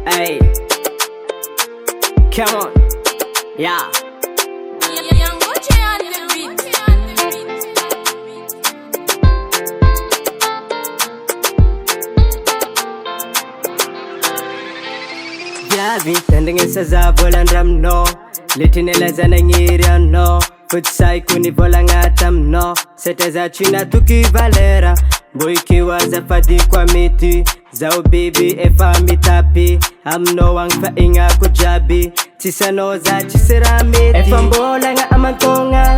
Hey, come on, yeah. Yavi, tending is a zabolan ram no. Litin elazanangirian no. Futsai kuni volangatam no. Seteza china tuki valera. Boyki was a fadi kwa miti. Zao baby efa mitapi. Am no wang fa inga kujabi. Tisano za chisira miti. Efa mbola nga amantonga.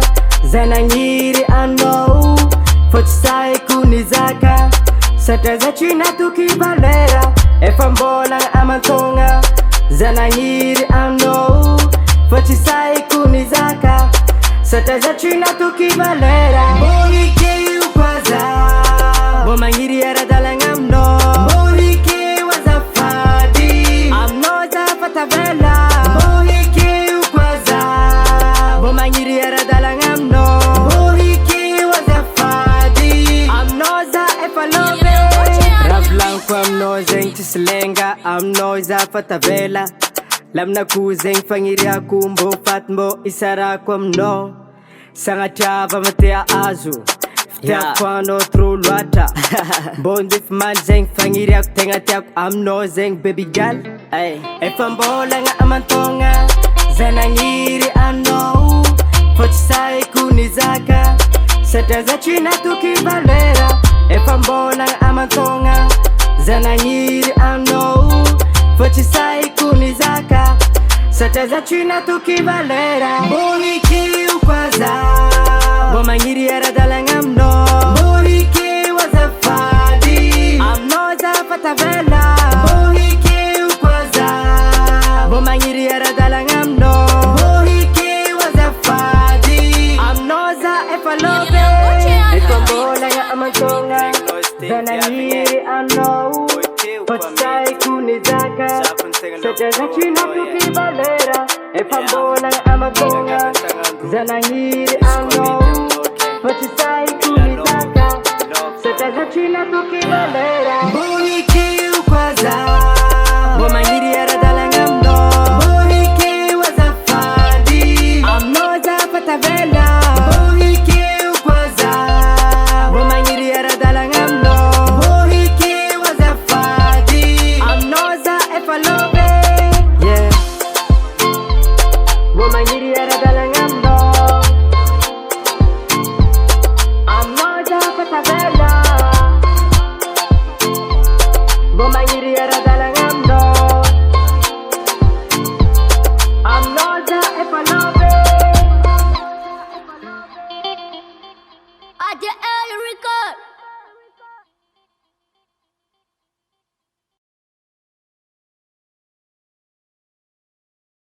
Zanangiri ano. Futsai kuni zaka. Seteza china tuki valera. Efa mbola nga amantonga. Zanangiri ano. Futsai kuni zaka. Seteza china tuki valera. Boyki ukwaza. Bomangiri era dalangam no. Boyki was a fadi. I'm no za fatavela. Boyki ukwaza. Bomangiri era dalangam no. Boyki was a fadi. I'm no za efalobe. Rablan kwam no zeng tislenga. I'm no za fatavela. Lamna ku zeng fangiri akumbo fatmo isara kwam no. Sanga chava matea azu. Yeah. Kwano through lwata. Bondif man zeng fangiri akutenga tiaku. I'm no zeng baby girl. Ay, efambola nga amantonga. Zanangiri ano. Futsai kuni zaka. Seteza china tuki valera. Efambola nga amantonga. Zanangiri ano. Futsai kuni zaka. Seteza china tuki valera. Boyki ukwaza. Bomangiri era dalangam no. Boyki was a fadi. I'm no za fatavela. Boyki ukwaza. Bomangiri era dalangam no. Boyki was a fadi. I'm no za efalobe. Etombola ya amantonga. Zanangiri ano. Futsai kuni zaka. Seteza china tuki valera. Efambola ya amantonga. Zanangiri ano. Futsai kuni zaka. Seteza china tuki valera. Boyki ukwaza. Bomangiri era dalangam no. Boyki was a fadi. I'm no za fatavela. Boyki ukwaza. Bomangiri era dalangam no. Boyki was a fadi. I'm no za efalobe. Yeah. Bomangiri era dalangam no. I'm no za fatavela. Bomangiri era dalangam no. I'm no za efalobe. At the El Rico